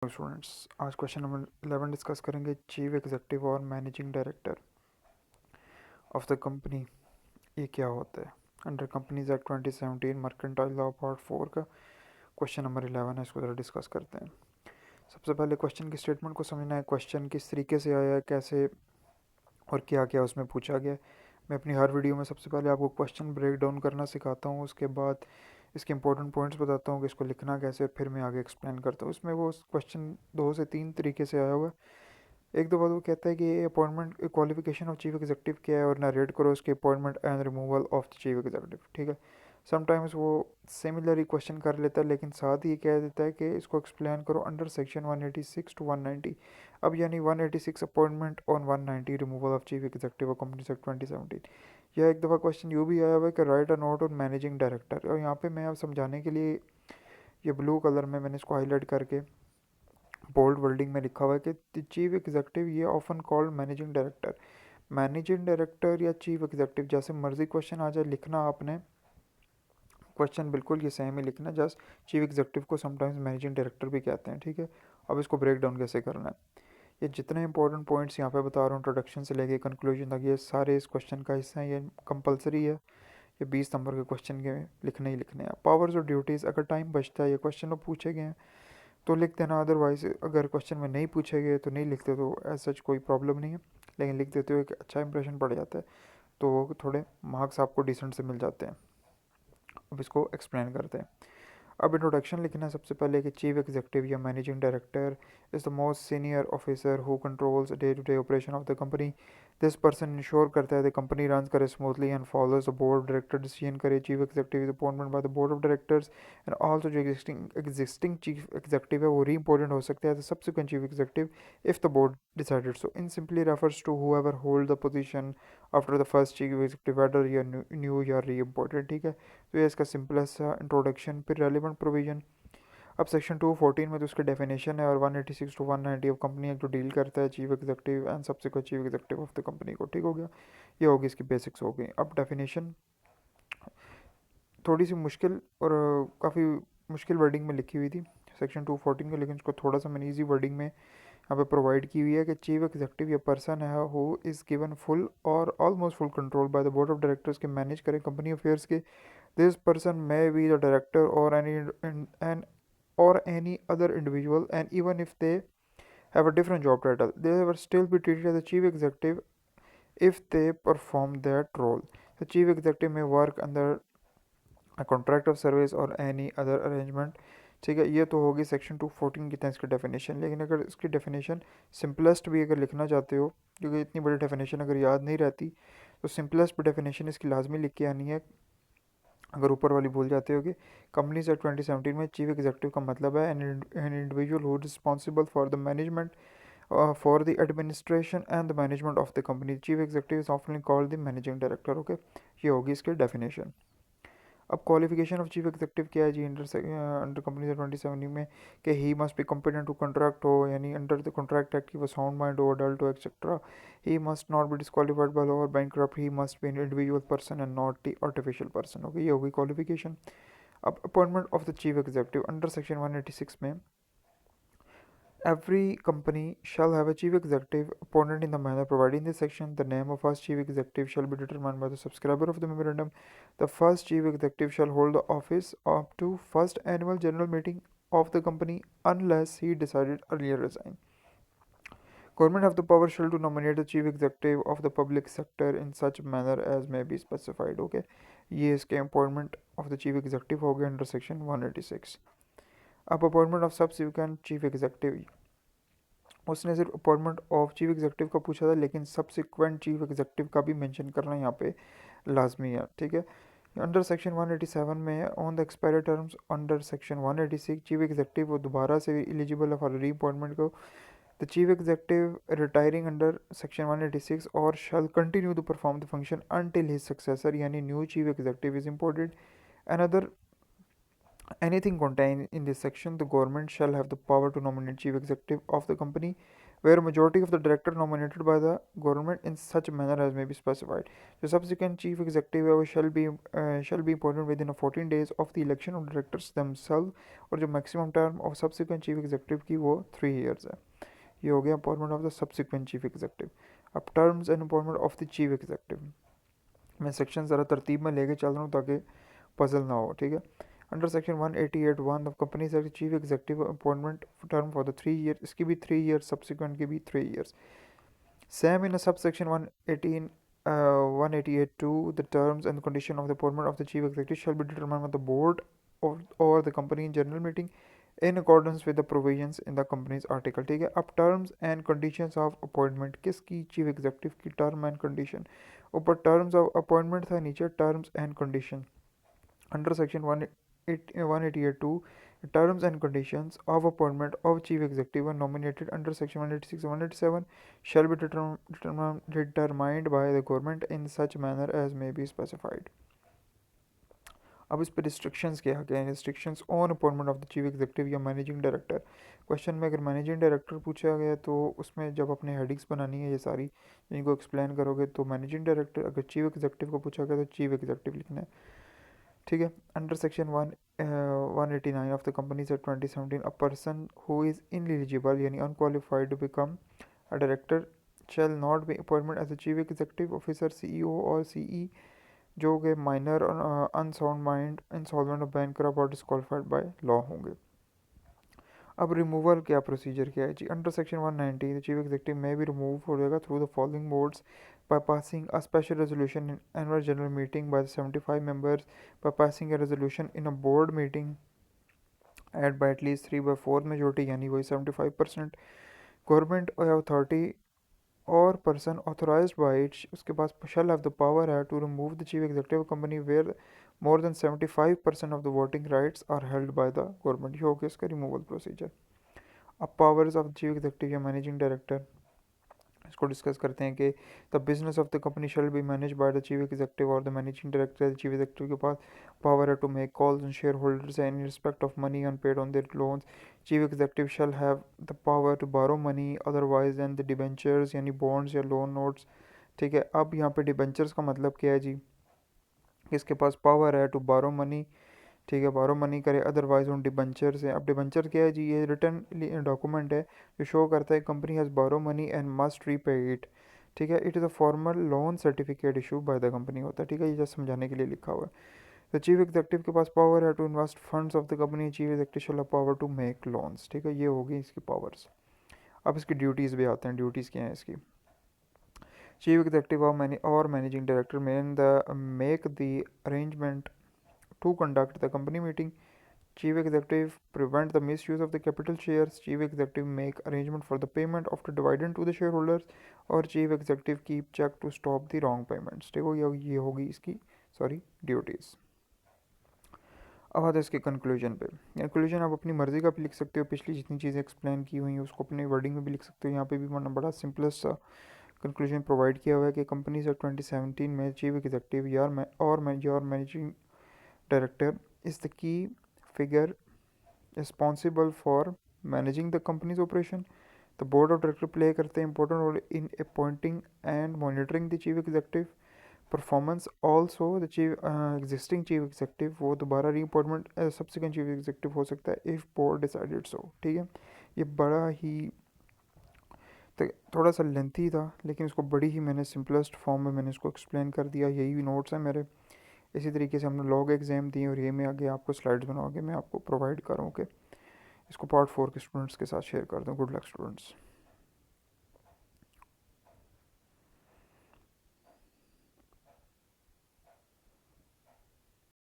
Students, आज question number 11 discuss करेंगे। Chief executive और managing director of the company ये क्या होता है। Under companies act 2017 mercantile law part 4 का क्वेश्चन नंबर 11 है, इसको ज़रा डिस्कस करते हैं। सबसे पहले क्वेश्चन की स्टेटमेंट को समझना है। क्वेश्चन किस तरीके से आया है, कैसे और क्या क्या उसमें पूछा गया है। मैं अपनी हर वीडियो में सबसे पहले आपको क्वेश्चन ब्रेक डाउन करना सिखाता हूँ, उसके बाद इसके इंपॉर्टेंट पॉइंट्स बताता हूँ कि इसको लिखना कैसे, और फिर मैं आगे एक्सप्लेन करता हूँ। इसमें वो क्वेश्चन 2 से 3 तरीके से आया हुआ है। एक दो बार वो कहता है कि ये appointment qualification of chief executive क्या है, और नरेट करो उसके appointment and removal of the chief executive. ठीक है, समटाइम्स वो सिमिलर ही क्वेश्चन कर लेता है, लेकिन साथ ही ये कह देता है कि इसको एक्सप्लेन करो अंडर सेक्शन 186 टू 190। अब यानी 186 अपॉइंटमेंट और 190 removal of chief executive of company sect 2017। यह एक दफ़ा क्वेश्चन यूँ भी आया हुआ है कि right a note on managing director, और यहाँ पे मैं आप समझाने के लिए ये ब्लू कलर में मैंने इसको हाईलाइट करके बोल्ड वर्डिंग में लिखा हुआ है कि चीफ एग्जीक्यूटिव ये often called managing director. Managing director या चीफ एग्जीक्यूटिव जैसे मर्जी क्वेश्चन आ जाए, लिखना आपने क्वेश्चन बिल्कुल ये सेम ही लिखना। जस्ट चीफ एग्जीक्यूटिव को समटाइम्स मैनेजिंग डायरेक्टर भी कहते हैं। ठीक है, अब इसको ब्रेक डाउन कैसे करना है। ये जितने इंपॉर्टेंट पॉइंट्स यहाँ पे बता रहा हूँ, इंट्रोडक्शन से लेके कंक्लूजन तक, ये सारे इस क्वेश्चन का हिस्सा है। ये कंपलसरी है, ये 20 नंबर के क्वेश्चन के लिखने ही लिखने हैं। पावर्स और ड्यूटीज़, अगर टाइम बचता है, ये क्वेश्चन में पूछे गए हैं तो लिख देना, अदरवाइज अगर क्वेश्चन में नहीं पूछे गए तो नहीं लिखते, तो ऐसा सच कोई प्रॉब्लम नहीं है, लेकिन लिख देते हो एक अच्छा इंप्रेशन पड़ जाता है, तो थोड़े मार्क्स आपको डिसेंट से मिल जाते हैं। अब इसको एक्सप्लेन करते हैं। अब इंट्रोडक्शन लिखना है सबसे पहले कि चीफ एग्जीक्यूटिव या managing director is the most senior officer who controls day to day operation of the company. This person ensure करता है द कंपनी रन करे smoothly and follows the board of director decision करे। Chief executive is appointment by the board of directors and also जो existing chief executive है वो re important हो सकता है the subsequent chief executive if the board decided so. In simply refers to whoever hold the position after the first chief executive whether या new या re important. ठीक है, तो ये इसका सिंपलेस्ट सा इंट्रोडक्शन। फिर रेलिवेंट प्रोविजन। अब सेक्शन 214 में तो उसकी डेफिनेशन है, और 186 टू 190 ऑफ कंपनी एक्ट जो डील करता है chief executive and subsequent chief executive of the company को। ठीक हो गया, ये होगी इसकी बेसिक्स हो गई। अब डेफिनेशन थोड़ी सी मुश्किल और काफ़ी मुश्किल वर्डिंग में लिखी हुई थी सेक्शन 214 के, लेकिन उसको थोड़ा सा मैंने ईजी वर्डिंग में यहाँ पे प्रोवाइड की हुई है कि चीफ एग्जीक्यूटिव या पर्सन है हु इज़ गिवन फुल और almost full control by the board of directors के मैनेज करें कंपनी अफेयर्स के। This person may be the director और any or any other individual, and even if they have a different job title, they will still be treated as a chief executive if they perform that role. The chief executive may work under a contract of service or any other arrangement. ठीक है, ये तो होगी section 214 की तरह इसकी definition. लेकिन अगर इसकी डेफिनेशन सिंपलेस्ट भी अगर लिखना चाहते हो, क्योंकि इतनी बड़ी डेफिनेशन अगर याद नहीं रहती, तो सिंपलेस्ट डेफिनेशन इसकी लाजमी लिख के आनी है। अगर ऊपर वाली भूल जाते हो कि कंपनीज एक्ट 2017 में चीफ एग्जीक्यूटिव का मतलब है an individual who responsible for the management for the administration and the management of the company. Chief executive is often called the managing director. Okay, ये होगी इसकी डेफिनेशन। अब क्वालिफिकेशन ऑफ चीफ एग्जीक्यूटिव क्या है जी, अंडर कंपनी 2017 में कि he must be competent to contract हो, यानी अंडर द कॉन्ट्रैक्ट एक्ट की वो साउंड माइंड हो, अडल्ट हो, etcetera. He must not be disqualified by law और bankrupt. He must be an individual person and not the artificial person. Okay, ये होगी qualification. अब appointment of the chief executive under section 186 में every company shall have a chief executive appointed in the manner provided in this section. The name of first chief executive shall be determined by the subscriber of the memorandum. The first chief executive shall hold the office up to first annual general meeting of the company unless he decided earlier resign. Government have the power shall to nominate the chief executive of the public sector in such manner as may be specified. Okay, ये इसके appointment of the chief executive हो गया under section 186. अब appointment of subsequent chief executive, उसने सिर्फ appointment of chief executive का पूछा था, लेकिन सब्सिक्वेंट चीफ एग्जीक्यूटिव का भी मेंशन करना यहाँ पे लाजमी है। ठीक है, अंडर सेक्शन 187 में है on the expiry terms under section 186 chief executive वो दोबारा से एलिजिबल है फॉर री अपॉइंटमेंट को। The chief executive retiring under section 186 और shall continue to perform the function until his successor, यानी new chief executive is imported. Another anything contained in this section, the government shall have the power to nominate chief executive of the company where a majority of the director nominated by the government in such manner as may be specified. The subsequent chief executive shall be appointed within 14 days of the election of directors themselves, और जो maximum term of subsequent chief executive की वो 3 years है. ये हो गया appointment of the subsequent chief executive. अब terms and appointment of the chief executive, मैं सेक्शन ज़रा तरतीब में लेके चल रहा हूँ ताकि पजल ना हो, ठीक है. Under section 188(1) of companies act chief executive appointment term for the 3 year, इसकी भी 3 ईयर, सब्सिक्वेंट की भी 3 years. Same in sub section 188(2), the terms and condition of the appointment of the chief executive shall be determined by the board or the company in general meeting in accordance with the provisions in the company's article. ठीक है. अब terms and conditions of appointment, किसकी? chief executive की term and condition. ऊपर terms of appointment था, नीचे terms and condition. Under section 188(2), terms and conditions of appointment of chief executive and nominated under section 186 and 187 shall be determined by the government in such manner as may be specified. अब इस पर restrictions क्या हैं? Restrictions on appointment of the chief executive या managing director. Question में अगर managing director पूछा गया तो उसमें जब अपने हेडिंग्स बनानी है ये सारी, इनको एक्सप्लेन करोगे तो मैनेजिंग डायरेक्टर. अगर चीफ एग्जीक्यूटिव को पूछा गया तो चीफ एग्जीक्यूटिव लिखना है, ठीक है. Under section 189 of the companies act 2017, a person who is ineligible यानी unqualified to become a director shall not be appointment as a chief executive officer, CEO और सीई, जो कि माइनर अनसाउंड माइंड, इंसॉल्वेंट और bankrupt और disqualified by law होंगे. अब removal क्या procedure क्या है जी? Under section 190 the chief executive में भी रिमूव हो जाएगा through the following modes: by passing a special resolution in annual general meeting by the 75 members, by passing a resolution in a board meeting and by at least 3/4 majority यानी वही 75%. Government authority और person authorized by it, उसके पास shall have the power है to remove the chief executive company where more than 75% of the voting rights are held by the government. ये हो गया इसका removal procedure. अब पावर्स ऑफ चीफ एग्जीक्यूटिव या managing director, इसको discuss करते हैं कि the business of the company shall be manage by the chief executive और the managing director. Chief executive के पास पावर है to make calls on shareholders in respect of money unpaid on their loans. Chief executive shall have the power to borrow money otherwise than the debentures यानी bonds या loan notes. ठीक है. अब यहाँ पे debentures का मतलब क्या है जी? इसके पास पावर है टू बारो मनी, ठीक है, बारो मनी करे, अदरवाइज उन डिबेंचर से. अब डिबेंचर क्या है जी? ये रिटर्न डॉक्यूमेंट है जो शो करता है कंपनी हैज़ बारो money and must repay it. ठीक है. It is a formal loan certificate issue by the company होता है. ठीक है. ये जस्ट समझाने के लिए लिखा हुआ है. द चीफ एग्जीक्यूटिव के पास पावर है to invest funds of the company. Chief executive shall have power to make loans. ठीक है. ये होगी इसकी पावर्स. अब इसकी ड्यूटीज़ भी आते हैं. ड्यूटीज़ क्या हैं इसकी? चीफ एग्जीक्यूटिव और managing director make the arrangement to conduct the company meeting. Chief executive prevent the misuse of the capital shares. Chief executive make arrangement for the payment of the dividend to the shareholders. और chief executive keep check to stop the wrong payments. देखो ये होगी इसकी duties. अब आते हैं इसके conclusion पे. कंक्लूजन आप अपनी मर्ज़ी का भी लिख सकते हो, पिछली जितनी चीज़ें एक्सप्लेन की हुई हैं उसको अपनी वर्डिंग में भी लिख सकते हो. यहाँ पे भी मैंने बड़ा सिंपलेस्ट सा कंक्लूजन प्रोवाइड किया हुआ है कि कंपनीज एक्ट 2017 में चीफ एग्जीक्यूटिव और managing director is the key figure responsible for managing the company's operation. The board of directors play करते हैं important role in appointing and monitoring the chief executive performance. Also the existing chief executive वो दोबारा reappointment subsequent chief executive हो सकता है if board decided so. ठीक है. ये बड़ा ही थोड़ा सा लेंथी था लेकिन इसको बड़ी ही मैंने सिंपलेस्ट फॉर्म में मैंने इसको एक्सप्लेन कर दिया. यही नोट्स हैं मेरे. इसी तरीके से हमने लॉग एग्ज़ाम दिए और ये मैं आगे आपको स्लाइड्स बना के मैं आपको प्रोवाइड करूँ कि इसको पार्ट 4 के स्टूडेंट्स के साथ शेयर कर दूँ. Good luck students.